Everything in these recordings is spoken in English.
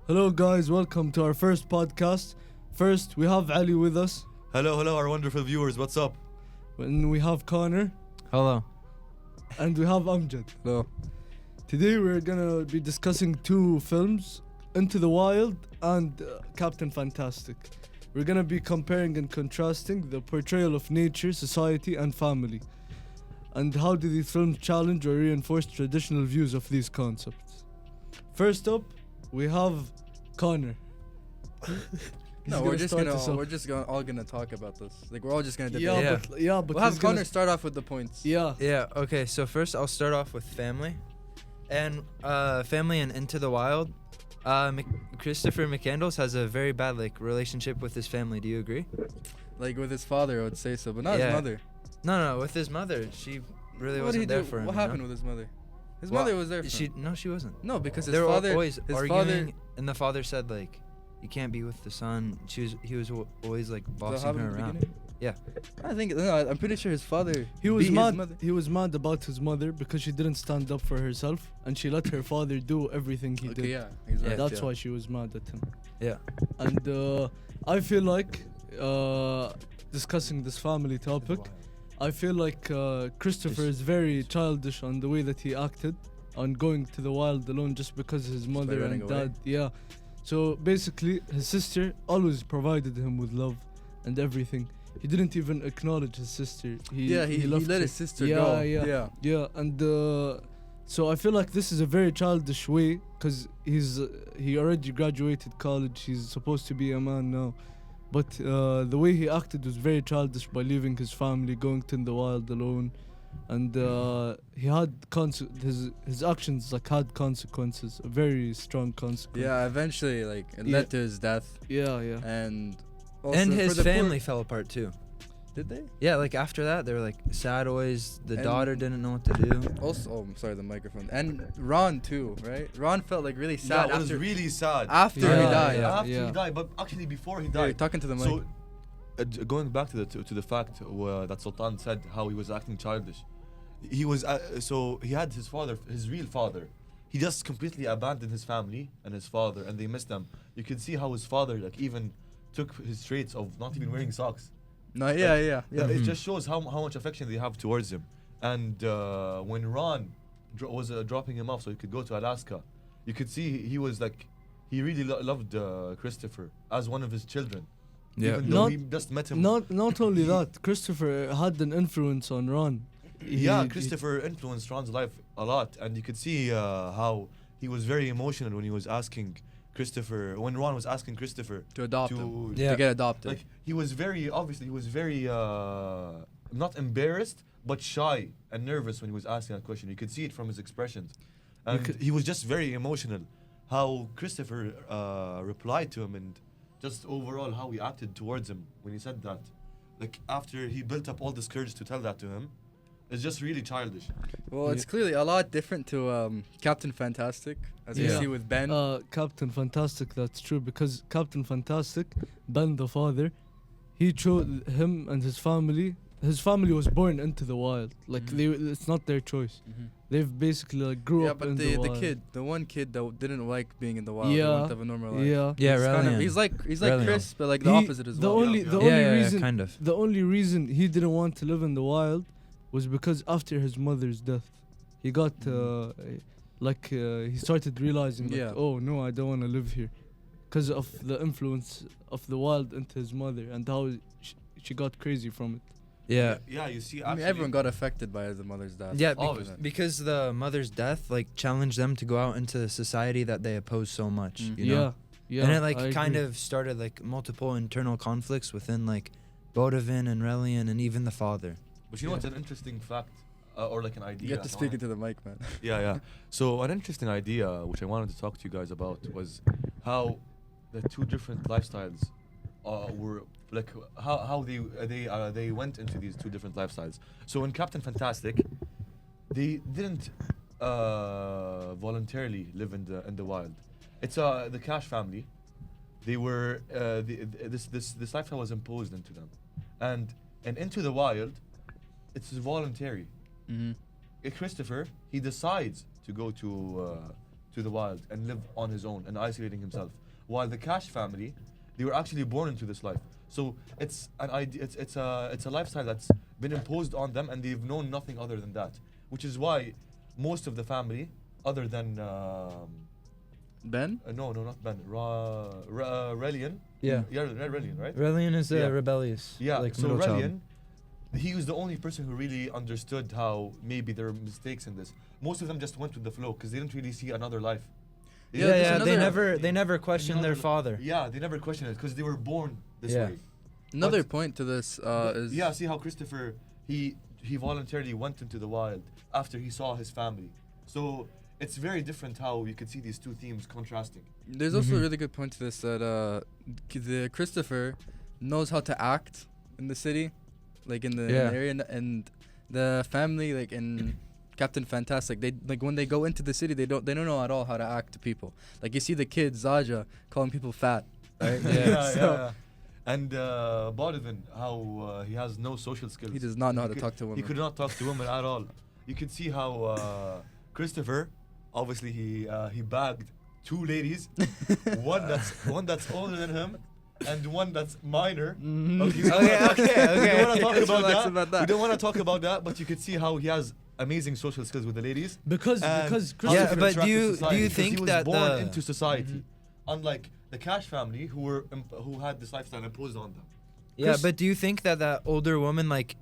Hello, guys. Welcome to our first podcast. First, we have Ali with us, Hello, our wonderful viewers. What's up? and we have Connor, Hello. and we have Amjad. Hello. Today, we're gonna be discussing two films, Into the Wild and Captain Fantastic. We're gonna be comparing and contrasting the portrayal of nature, society, and family, and how do these films challenge or reinforce traditional views of these concepts. First up, we have Connor. No, gonna we're just start gonna us off. we're just gonna all gonna talk about this. Like we're all just gonna debate. Yeah, Yeah. but We'll have he's gonna Connor start off with the points. Yeah. Yeah, okay, so first I'll start off with family. And family and Into the Wild. Christopher McCandless has a very bad relationship with his family. Do you agree? Like with his father, I would say so, but not Yeah. his mother. No, with his mother. She really What did he wasn't there do? for him. What you happened know? with his mother? His Well, mother was there. For him. No, she wasn't. No, because his They were father. always his arguing, father. and the father said you can't be with the son. He was always That bossing happened her in the around. beginning? Yeah. I think no. I'm pretty sure his father. He was beat his mad. mother. He was mad about his mother because she didn't stand up for herself, and she let her father do everything he Okay, did. yeah, he's right. That's yeah. why she was mad at him. Yeah. And I feel like discussing this family topic, I feel like Christopher is very childish on the way that he acted on going to the wild alone just because his mother running and away. dad. Yeah. So basically, his sister always provided him with love and everything. He didn't even acknowledge his sister. He He left let her. his sister Yeah, go. yeah. Yeah, and so I feel like this is a very childish way because he already graduated college. He's supposed to be a man now, but the way he acted was very childish by leaving his family, going to the wild alone, and he had his actions had consequences, very strong consequences. Yeah, eventually, like it led to his death, Yeah, yeah. and also And for his the poor- family fell apart too. Did they? Yeah, after that they were sad always. The And- daughter didn't know what to do. Also, I'm sorry, the microphone. And Ron too, right? Ron felt really sad Yeah, it was after really sad. after he Yeah, died. yeah. After he died, but actually before he Yeah, died. talking to the mic. So, going back to the fact that Sultan said how he was acting childish, he was so he had his real father. He just completely abandoned his family and his father, and they missed them. You can see how his father even took his traits of not even wearing socks. No, yeah. It just shows how much affection they have towards him. And when Ron was dropping him off so he could go to Alaska, you could see he was he really loved Christopher as one of his children. Yeah. Even though Not- he just met him. Not only that, Christopher had an influence on Ron. Yeah, He- Christopher influenced Ron's life a lot, and you could see how he was very emotional when he was asking when Ron was asking Christopher To adopt to him. Yeah. To get adopted. he was very not embarrassed but shy and nervous when he was asking that question. You could see it from his expressions, and he was just very emotional. How Christopher replied to him, and just overall how he acted towards him when he said that. After he built up all this courage to tell that to him, it's just really childish. Well, it's clearly a lot different to Captain Fantastic, as we Yeah. see with Ben. Captain Fantastic, that's true, because Captain Fantastic, Ben the father, he chose him and his family. His family was born into the wild. It's not their choice. They've basically grew yeah, up but in the wild. the one kid that didn't like being in the wild, he Yeah. wanted to have a normal life. Yeah. Yeah, He's Reliant. he's like Reliant. Chris, but the He- opposite as the well. only Yeah, the yeah. only Yeah, reason kind of. the only reason he didn't want to live in the wild was because after his mother's death, he got he started realizing Yeah. oh no, I don't want to live here, because of the influence of the wild into his mother and how she got crazy from it. Yeah. Yeah, you see, I mean, everyone got affected by the mother's death. Yeah, Obviously. because the mother's death challenged them to go out into the society that they oppose so much. Mm. You know? Yeah, and I it kind agree. of started multiple internal conflicts within Bodavin and Relian and even the father. But you know what's an interesting fact, or an idea? You have to speak into the mic, man. Yeah. So an interesting idea which I wanted to talk to you guys about was how the two different lifestyles were how they went into these two different lifestyles. So in Captain Fantastic, they didn't voluntarily live in the wild. It's the Cash family. They were this lifestyle was imposed into them, and Into the Wild, it's voluntary. Mm-hmm. Christopher, he decides to go to to the wild and live on his own and isolating himself. While the Cash family, they were actually born into this life. So it's an idea. It's a lifestyle that's been imposed on them, and they've known nothing other than that. Which is why most of the family, other than Ben? no, not Ben, Relian. Yeah. Relian, right? Relian is Yeah. rebellious. Yeah, like so middle child. Relian, he was the only person who really understood how maybe there are mistakes in this. Most of them just went with the flow because they didn't really see another life. Yeah, Yeah, there's yeah. another- They never questioned their father. Yeah, they never questioned it because they were born this Yeah. way. Another But- point to this is Yeah, see how Christopher, he voluntarily went into the wild after he saw his family. So it's very different how you could see these two themes contrasting. there's also a Mhm. really good point to this that the Christopher knows how to act in the city, like in the Yeah. area, and the family, like in Captain Fantastic, they like when they go into the city, they don't know at all how to act to people. Like you see the kid Zaja calling people fat, right? So And Bolivan, how he has no social skills. he does not know how to could- talk to He women. could not talk to women at all. You could see how Christopher, obviously he bagged two ladies, one that's older than him, and one that's minor. Mhm. Okay, we don't Okay, wanna talk- okay, We okay. don't want to talk Let's about relax that. about that. We don't want to talk about that, but you could see how he has amazing social skills with the ladies. Because And because how Christopher, Yeah, he but do interacts you- with do you society, 'cause think he was that born the- into society, unlike the Cash family who had this lifestyle imposed on them? Yeah, Chris- but do you think that that older woman, like,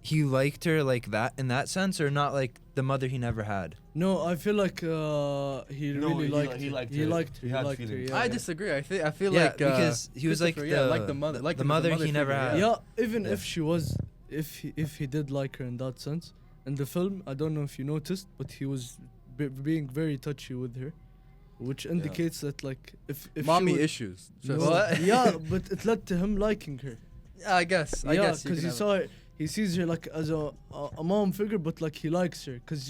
he liked her like that in that sense, or not like the mother he never had? no, I feel like he No, really he liked li- he her. liked He her. liked her. He He had liked her. feelings. Yeah, I yeah. disagree. I feel Yeah, like because he was like Christopher, the like the mother, like the him as a mother he figure, never had. Yeah, even Yeah. if she was, if he did like her in that sense, in the film, I don't know if you noticed, but he was being very touchy with her, which indicates that like if mommy she was, issues. No, Just- What? yeah, but it led to him liking her. I guess. I yeah, guess you because can he have saw her, he sees her like as a mom figure, but like he likes her because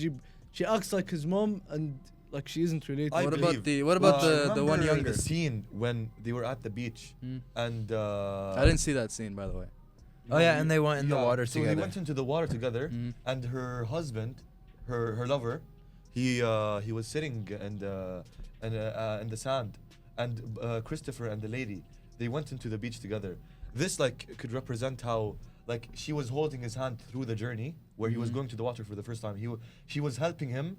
she acts like his mom and like she isn't related. I What believe. about the what about Well, the one remember younger? The scene when they were at the beach Mm. and I didn't see that scene, by the way. Oh yeah, and they went in the yeah, water so together. they went into the water together, Mm. and her husband, her lover, he was sitting in the sand, and Christopher and the lady, they went into the beach together. This like could represent how like she was holding his hand through the journey where he was Mhm. going to the water for the first time. She was helping him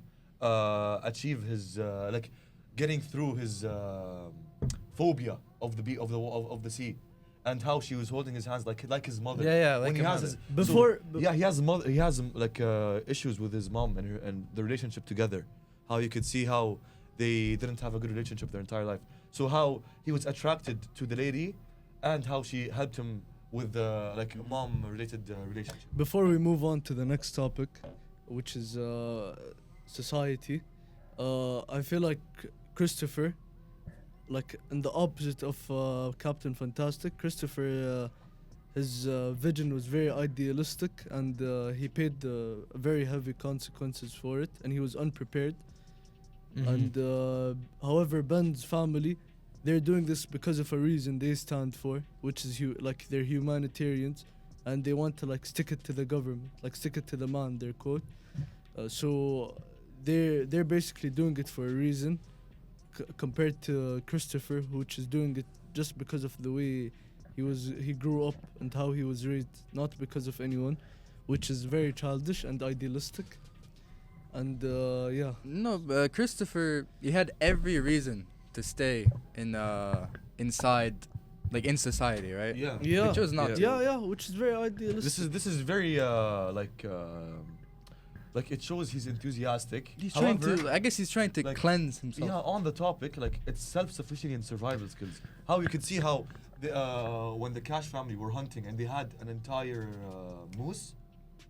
achieve his like getting through his phobia of the sea, and how she was holding his hands like his mother. Yeah, yeah, like when he a has mother. his, Before- yeah, he has mother. He has like issues with his mom and the relationship together. How you could see how they didn't have a good relationship their entire life. So how he was attracted to the lady, and how she helped him with the like mom-related relationship. Before we move on to the next topic, which is society, I feel like Christopher, like in the opposite of Captain Fantastic, Christopher, his vision was very idealistic, and he paid very heavy consequences for it, and he was unprepared. Mhm. And however, Ben's family, they're doing this because of a reason they stand for, which is like they're humanitarians, and they want to like stick it to the government, like stick it to the man. Their quote. So they're basically doing it for a reason, compared to Christopher, which is doing it just because of the way he grew up and how he was raised, not because of anyone, which is very childish and idealistic. And yeah. No, Christopher, he had every reason to stay inside, like in society, right? Yeah. Yeah. He chose not Yeah. to. Yeah, which is very idealistic. This is very like it shows he's enthusiastic. He's However, trying to. I guess he's trying to like, cleanse himself. Yeah, on the topic, like it's self-sufficiency and survival skills. How you could see how when the Cash family were hunting and they had an entire moose,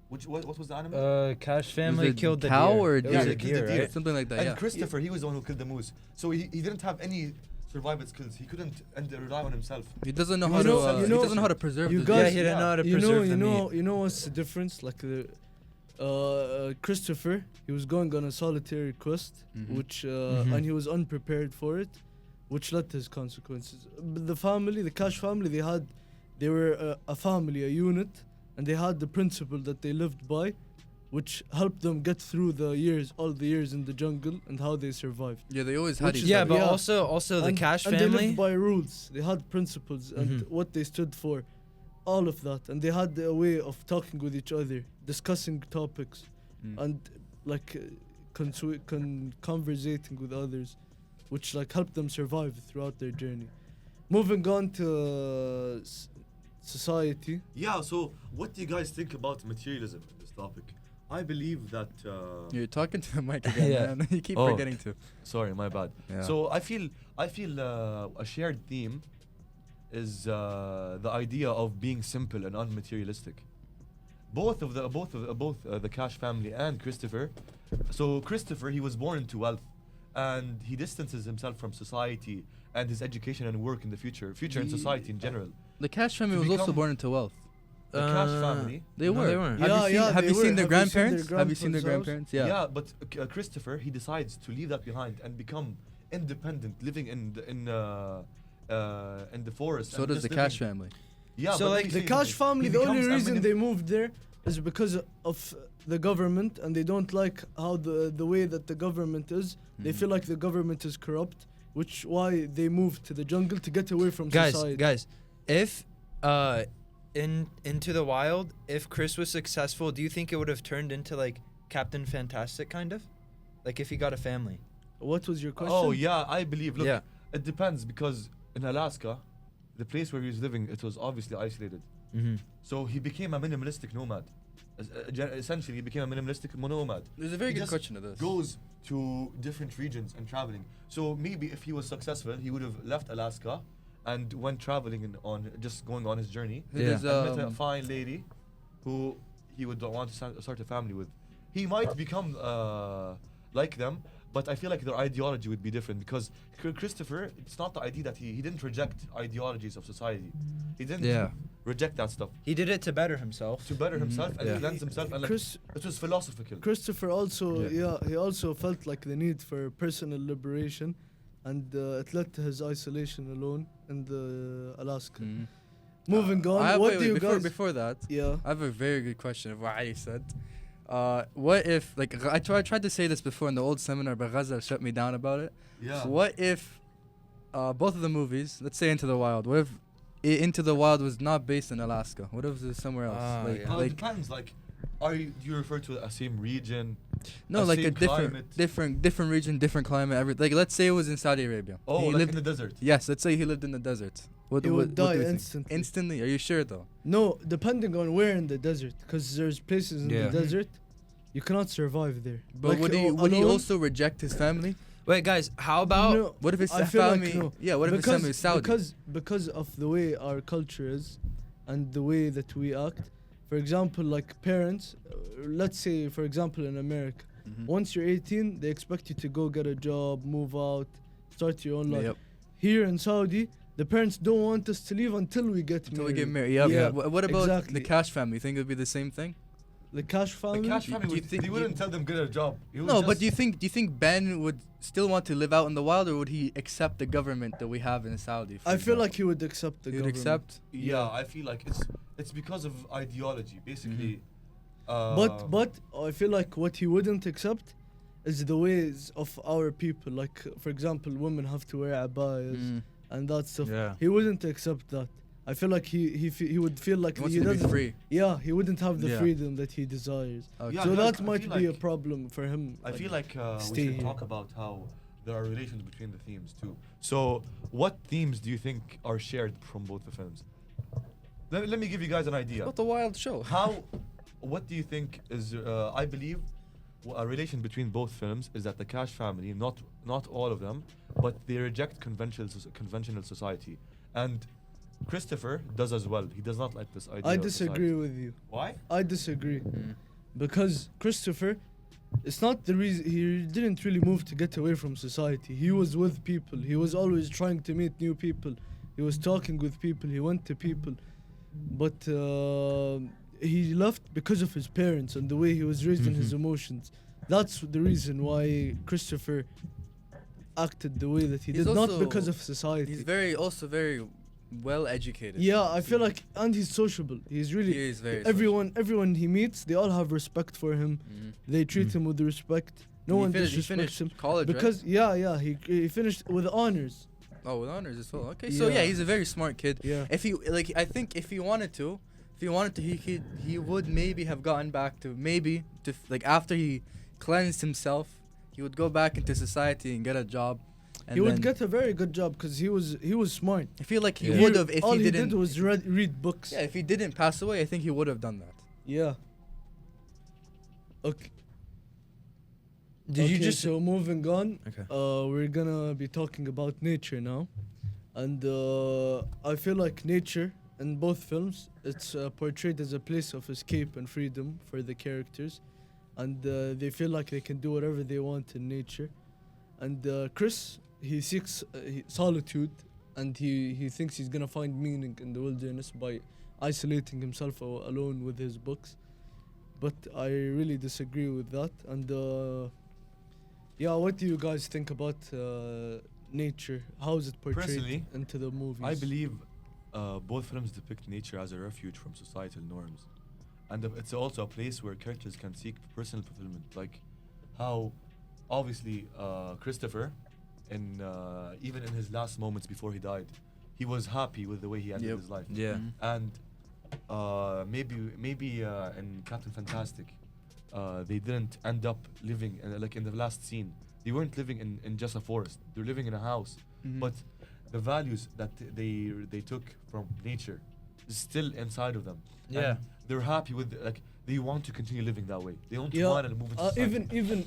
what was the animal? Cash Was family it killed the cow deer. or It was deer? a Yeah, killed the deer, deer. right? Something like that. And Yeah. Christopher, he was the one who killed the moose. So he didn't have any survival skills. He couldn't rely on himself. He doesn't know You how to. know- you He know- doesn't know how to preserve. you the guys- Yeah, deer. he didn't know how to you preserve the meat. you know what's the difference? Like the Christopher, he was going on a solitary quest, Mhm. which Mhm. and he was unprepared for it, which led to his consequences. But the family, the Cash family, they were a family, a unit, and they had the principle that they lived by, which helped them get through all the years in the jungle, and how they survived. Yeah, they always had Which each is- Yeah, other. but Yeah. also the And- Cash and they family. lived by rules. They had principles and Mhm. what they stood for, all of that, and they had a way of talking with each other, discussing topics, Mm. and like conversating with others, which like helped them survive throughout their journey. Moving on to society. Yeah, so what do you guys think about materialism in this topic? I believe that. You're talking to the mic again, Yeah. man. You keep Oh. forgetting to. Sorry, my bad. Yeah. So I feel a shared theme is the idea of being simple and unmaterialistic. Both the Cash family and Christopher. So Christopher, he was born into wealth, and he distances himself from society and his education and work in the future in society in general. The Cash family to was also become- born into wealth. The Cash family. They No, were. they weren't. Have Yeah, you seen, yeah, have they you were. seen their Have you seen their grandparents? Have you seen their grandparents' grandparents? Yeah. but Christopher, he decides to leave that behind and become independent, living in the forest. So and does just the Cash living- family. Yeah, So, but like, let me The say Cash something. family, He the only becomes a reason minim- they moved there is because of the government, and they don't like how the way that the government is. They Mm. feel like the government is corrupt, which why they moved to the jungle to get away from society. Guys, if into the wild, if Chris was successful, do you think it would have turned into like Captain Fantastic kind of? Like if he got a family. What was your question? Oh yeah, I believe. Look, Yeah. it depends because in Alaska, the place where he was living, it was obviously isolated. Mm-hmm. So he became a minimalistic nomad. Essentially, he became a minimalistic nomad. There's a very He good just question to this. Goes to different regions and traveling. So maybe if he was successful, he would have left Alaska and went traveling just going on his journey. There's, And met a um, fine lady who he would want to start a family with. He might become like them, but I feel like their ideology would be different because Christopher, it's not the idea that he didn't reject ideologies of society. He didn't reject that stuff He did it to better himself. to better himself and Yeah. cleanse himself. And like, Chris, it was philosophical. Christopher also, he also felt like the need for personal liberation, and it led to his isolation alone in the Alaska. Mm. Moving on, I have- what wait, do you before, guys? Before that, Yeah. I have a very good question of what Ali said. What if, like, I tried to say this before in the old seminar, but Ghazal shut me down about it. Yeah. What if both of the movies, let's say Into the Wild, what if Into the Wild was not based in Alaska? What if it was somewhere else? Ah, like, yeah. It depends. Like, do you refer to a same region? no, a like a same different, climate. different region, different climate. Like, let's say it was in Saudi Arabia. Oh, He like lived, in the desert. yes, let's say he lived in the desert. What, He what, would what do die you think? instantly. Instantly? Are you sure though? No, depending on where in the desert, because there's places in Yeah. the desert you cannot survive there. But Like, would he alone? also reject his family? Wait, guys, how about No, What if his I feel like family? no. Yeah, what if his family is Saudi? Because of the way our culture is and the way that we act. For example, like parents, let's say for example in America, Mhm. once you're 18, they expect you to go get a job, move out, start your own life. Yep. Here in Saudi, the parents don't want us to leave until we get Until married. we get married. Yep. Yeah, What about exactly. the Cash family? You think it would be the same thing? The Cash family. The Cash Do family, you think they you- wouldn't tell them get a job. He would No, but just- do you think Ben would still want to live out in the wild, or would he accept the government that we have in Saudi? for I feel example? like he would accept the he would government. accept. Yeah, I feel like it's because of ideology, basically. But I feel like what he wouldn't accept is the ways of our people. Like for example, women have to wear abayas Mm. and that stuff. Yeah. He wouldn't accept that. I feel like he would feel like He wants he to be doesn't. free. Yeah, he wouldn't have the Yeah. freedom that he desires. Okay. Yeah, So guys, that I might feel be a like- problem for him. I feel like we stay should here. talk about how there are relations between the themes too. So, what themes do you think are shared from both the films? Let me give you guys an idea. What a wild show. What do you think is? I believe a relation between both films is that the Cash family, not all of them, but they reject conventional society, and Christopher does as well. He does not like this idea. I of disagree society. with you. Why? I disagree Mm. because Christopher, it's not the reason he didn't really move to get away from society. He was with people. He was always trying to meet new people. He was talking with people. He went to people, but he left because of his parents and the way he was raised in his emotions. That's the reason why Christopher acted the way that he He's did, not also- because of society. He's very well educated. Yeah, I feel like, and he's sociable. He's really He is very everyone he meets, they all have respect for him. Mhm. They treat Mm. him with respect. No one he disrespects finished him college, because he finished with honors. right? Oh, with honors as well. Okay, so yeah, Yeah. he's a very smart kid. Yeah. If he like, I think if he wanted to, he would maybe have gotten back to like after he cleansed himself, he would go back into society and get a job. And He would then- get a very good job because he was smart. I feel like he Yeah. would have if all he he didn't. did was read books. Yeah, if he didn't pass away, I think he would have done that. Yeah. Okay. Did you Okay, just? so moving on? Okay. We're gonna be talking about nature now, and I feel like nature in both films it's portrayed as a place of escape and freedom for the characters, and they feel like they can do whatever they want in nature, and Chris he seeks solitude, and he thinks he's gonna find meaning in the wilderness by isolating himself alone with his books, but I really disagree with that, and. Yeah, what do you guys think about nature? How is it portrayed Personally, into the movies? I believe both films depict nature as a refuge from societal norms, and it's also a place where characters can seek personal fulfillment. Like how, obviously, Christopher, in even in his last moments before he died, he was happy with the way he ended Yep. his life. Yeah. Mhm. And maybe in Captain Fantastic, they didn't end up living like in the last scene. They weren't living in just a forest. They're living in a house. Mhm. But the values that they took from nature is still inside of them. Yeah. And they're happy with like they want to continue living that way. They don't Yeah, want to move into society. even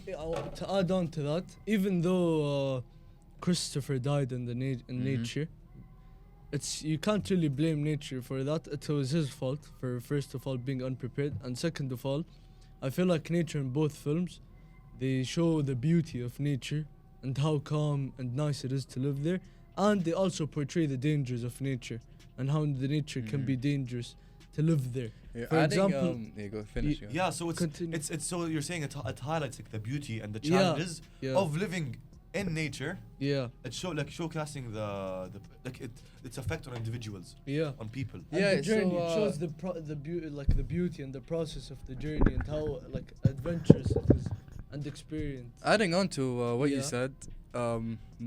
to add on to that, even though Christopher died in Mhm. nature, it's you can't really blame nature for that. It was his fault for first of all being unprepared, and second of all, I feel like nature in both films, they show the beauty of nature and how calm and nice it is to live there, and they also portray the dangers of nature and how the nature can be Mhm. dangerous to live there. You're For adding, example, yeah, go finish. y- Yeah, so Continue. it's so you're saying it highlights like the beauty and the Yeah. challenges Yeah, of living in nature. yeah, It showcasing the like its effect on individuals, yeah. on people. And Yeah, the journey so, it shows the beauty, like the beauty and the process of the journey and how like adventurous it is and experience. Adding on to what you Yeah. said,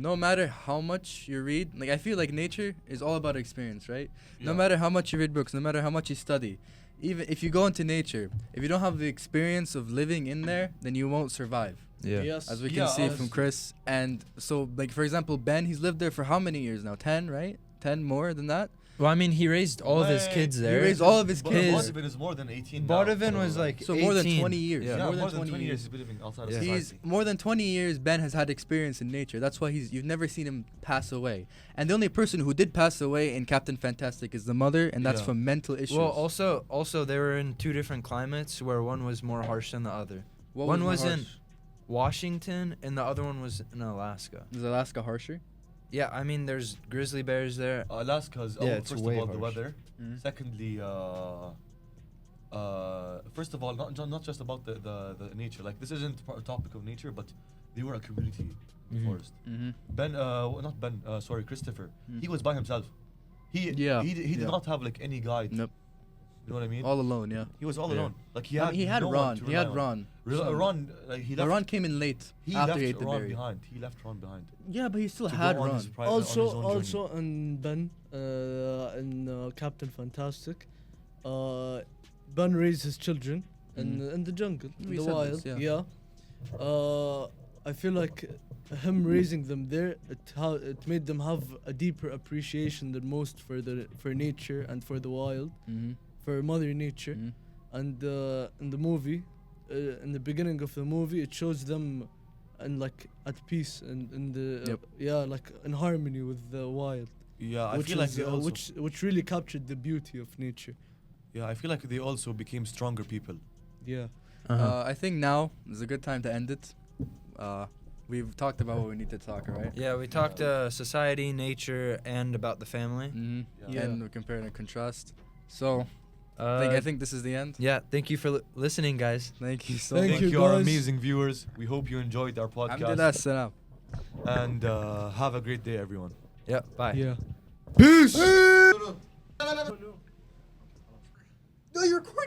no matter how much you read, like I feel like nature is all about experience, right? No Yeah. matter how much you read books, no matter how much you study, even if you go into nature, if you don't have the experience of living in there, then you won't survive. Yeah. Yes. As we Yeah, can see from obviously. Chris. And so, like for example, Ben, he's lived there for how many years now? 10, right? 10 more than that? Well, I mean, he raised all of his Wait, kids he there. raised all of his But kids. Bardavin is more than 18 now, Bardavin so, was like So more than 18. 20 years. Yeah. yeah, more than 20 years years. he's been living outside Yeah. of He's society. more than 20 years. Ben has had experience in nature. That's why you've never seen him pass away. And the only person who did pass away in Captain Fantastic is the mother, and that's Yeah. from mental issues. Well, also they were in two different climates where one was more harsh than the other. What one more was in harsh? Washington and the other one was in Alaska. Is Alaska harsher? Yeah, I mean, there's grizzly bears there. Alaska's Yeah, it's first way of all the harsh. weather. Mhm. Secondly, first of all, not just about the nature. Like this isn't a topic of nature, but they were a community Mhm. forest. Mm-hmm. Not Ben. Sorry, Christopher. Mm. He was by himself. Yeah, He did yeah. not have like any guide. Nope. You know what I mean? All alone, yeah. He was all Yeah. alone. Like He had no one Ron. to He rely had on. Ron. So- Ron, like he But left. Ron came in late He after left he ate the Ron berry. behind. He left Ron behind. Yeah, but he still to had go on Ron. his on his own journey. Also in Ben, in Captain Fantastic, Ben raised his children in the jungle, in We the said wild. this, Yeah. I feel like him raising them there, it made them have a deeper appreciation than most for nature and for the wild, Mm-hmm. for Mother Nature. Mhm. And in the movie, in the beginning of the movie, it shows them and like at peace and in the Yep. like in harmony with the wild, Yeah, I which feel like is, they also, which really captured the beauty of nature. yeah, I feel like they also became stronger people. Yeah, I think now is a good time to end it. We've talked about what we need to talk, right? Yeah, we talked society, nature, and about the family. Mm-hmm. Yeah. And we compare and contrast. So Uh, I think this is the end. yeah, thank you for listening, guys. Thank you so Thank much. you, you, our guys. amazing viewers. We hope you enjoyed our podcast. Alhamdulillah, salam. And have a great day, everyone. Yeah, bye. yeah. Peace. No, you're recording.